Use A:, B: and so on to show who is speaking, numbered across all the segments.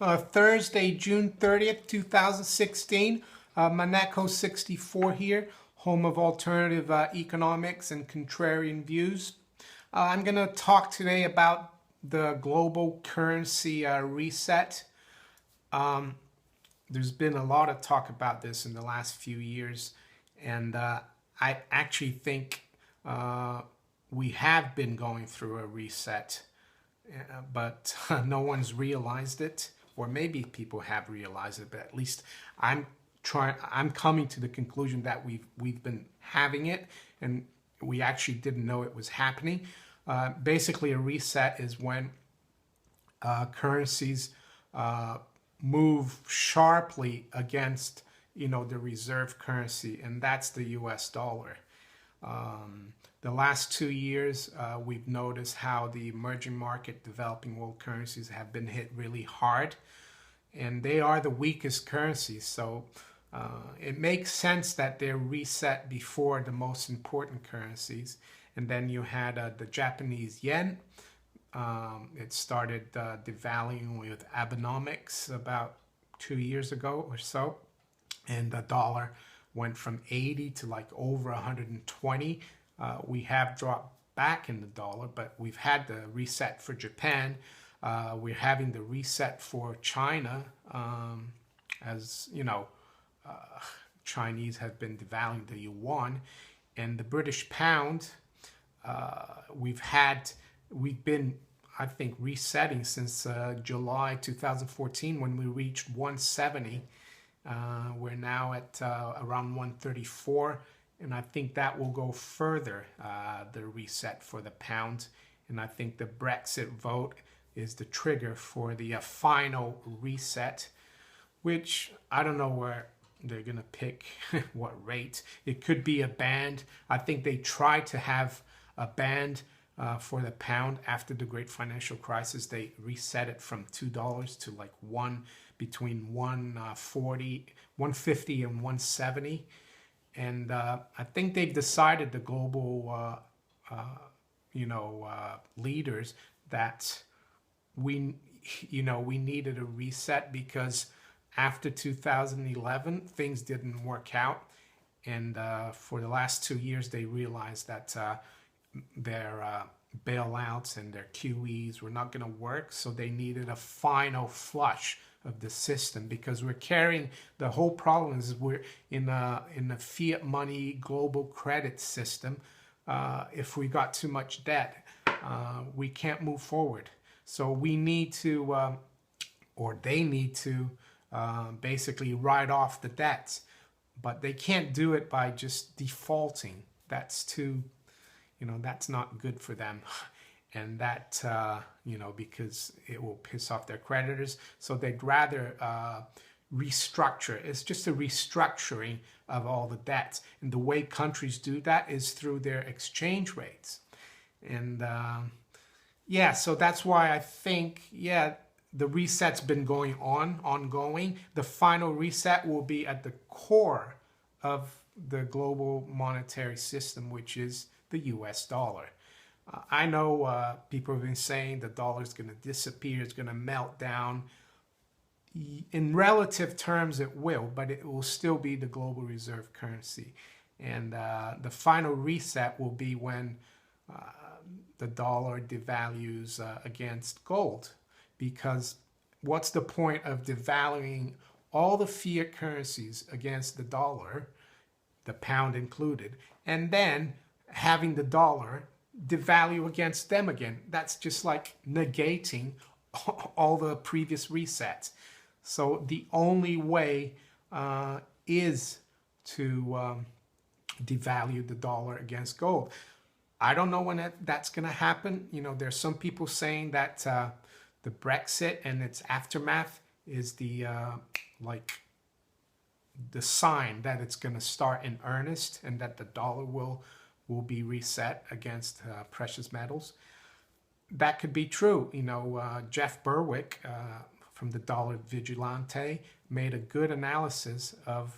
A: Thursday, June 30th, 2016. Maneko 64 here, home of alternative economics and contrarian views. I'm going to talk today about the global currency reset. There's been a lot of talk about this in the last few years, and I actually think we have been going through a reset, but no one's realized it, or maybe people have realized it, but at least I'm coming to the conclusion that we've been having it, and we actually didn't know it was happening. Basically, a reset is when currencies move sharply against, the reserve currency, and that's the U.S. dollar. The last 2 years, we've noticed how the emerging market developing world currencies have been hit really hard, and they are the weakest currencies. So it makes sense that they're reset before the most important currencies. And then you had the Japanese yen. It started devaluing with Abenomics about 2 years ago or so. And the dollar went from 80 to like over 120. We have dropped back in the dollar, but we've had the reset for Japan. We're having the reset for China, as you know, Chinese have been devaluing the yuan, and the British pound. We've been, I think, resetting since July 2014 when we reached 170. We're now at around 134, and I think that will go further, the reset for the pound. And I think the Brexit vote is the trigger for the final reset, which I don't know where they're going to pick what rate. It could be a band. I think they tried to have a band for the pound after the great financial crisis. They reset it from $2 to like between 150 and 170. And I think they've decided, the global leaders, that we needed a reset because after 2011 things didn't work out, and for the last 2 years they realized that their bailouts and their QEs were not going to work, so they needed a final flush of the system, because we're carrying, the whole problem is we're in a fiat money global credit system. If we got too much debt, we can't move forward. So we need to, or they need to, basically write off the debts, but they can't do it by just defaulting. That's too, that's not good for them. And that, because it will piss off their creditors. So they'd rather restructure. It's just a restructuring of all the debts. And the way countries do that is through their exchange rates. And so that's why I think, the reset's been ongoing. The final reset will be at the core of the global monetary system, which is the US dollar. I know people have been saying the dollar is going to disappear, it's going to melt down. In relative terms, it will, but it will still be the global reserve currency. And the final reset will be when the dollar devalues against gold. Because what's the point of devaluing all the fiat currencies against the dollar, the pound included, and then having the dollar devalue against them again? That's just like negating all the previous resets. So the only way is to devalue the dollar against gold. I don't know when that's going to happen. There's some people saying that the Brexit and its aftermath is the sign that it's going to start in earnest, and that the dollar will be reset against precious metals. That could be true. Jeff Berwick from the Dollar Vigilante made a good analysis of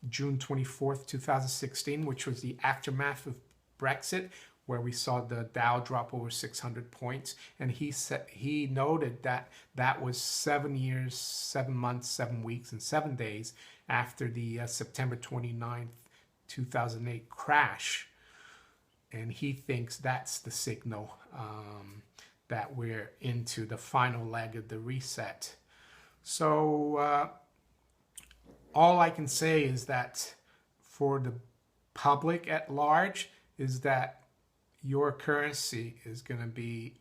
A: June 24th, 2016, which was the aftermath of Brexit, where we saw the Dow drop over 600 points. And he noted that that was 7 years, 7 months, 7 weeks, and 7 days after the September 29th, 2008 crash. And he thinks that's the signal that we're into the final leg of the reset. So all I can say is that for the public at large is that your currency is going to be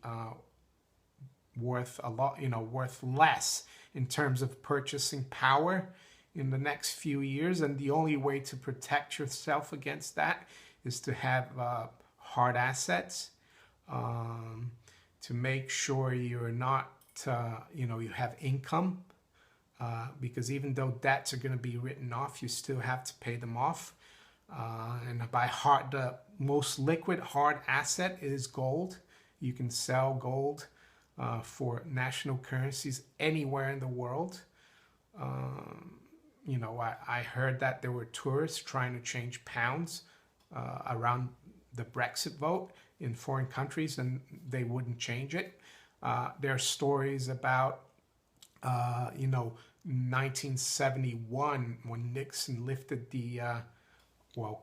A: worth a lot, worth less in terms of purchasing power in the next few years. And the only way to protect yourself against that is to have hard assets, to make sure you're not, you have income, because even though debts are going to be written off, you still have to pay them off. And by heart, the most liquid hard asset is gold. You can sell gold for national currencies anywhere in the world. I heard that there were tourists trying to change pounds around the Brexit vote in foreign countries, and they wouldn't change it. There are stories about, 1971 when Nixon lifted the,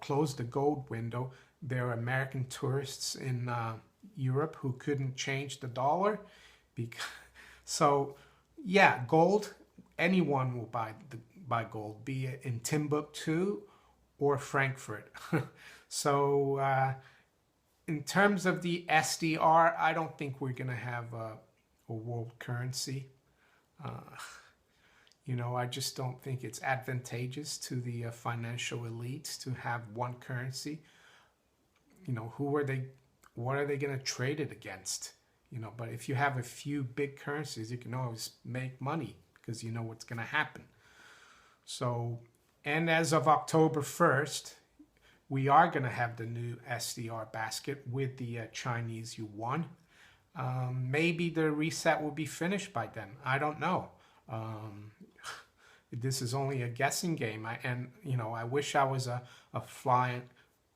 A: closed the gold window. There are American tourists in Europe who couldn't change the dollar. So, yeah, gold, anyone will buy gold, be it in Timbuktu or Frankfurt. So, in terms of the SDR, I don't think we're going to have a world currency. I just don't think it's advantageous to the financial elites to have one currency. What are they going to trade it against? But if you have a few big currencies, you can always make money because you know what's going to happen. So, and as of October 1st, we are going to have the new SDR basket with the Chinese yuan. Maybe the reset will be finished by then. I don't know. This is only a guessing game. I wish I was a fly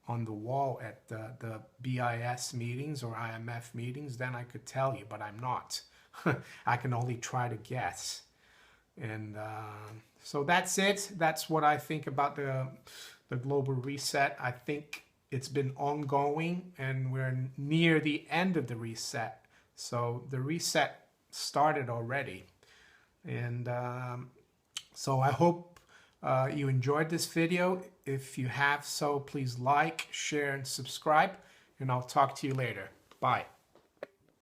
A: on the wall at the BIS meetings or IMF meetings. Then I could tell you, but I'm not. I can only try to guess. And so that's it. That's what I think about the global reset. I think it's been ongoing and we're near the end of the reset. So the reset started already. And so I hope you enjoyed this video. If you have so, please like, share, and subscribe. And I'll talk to you later. Bye.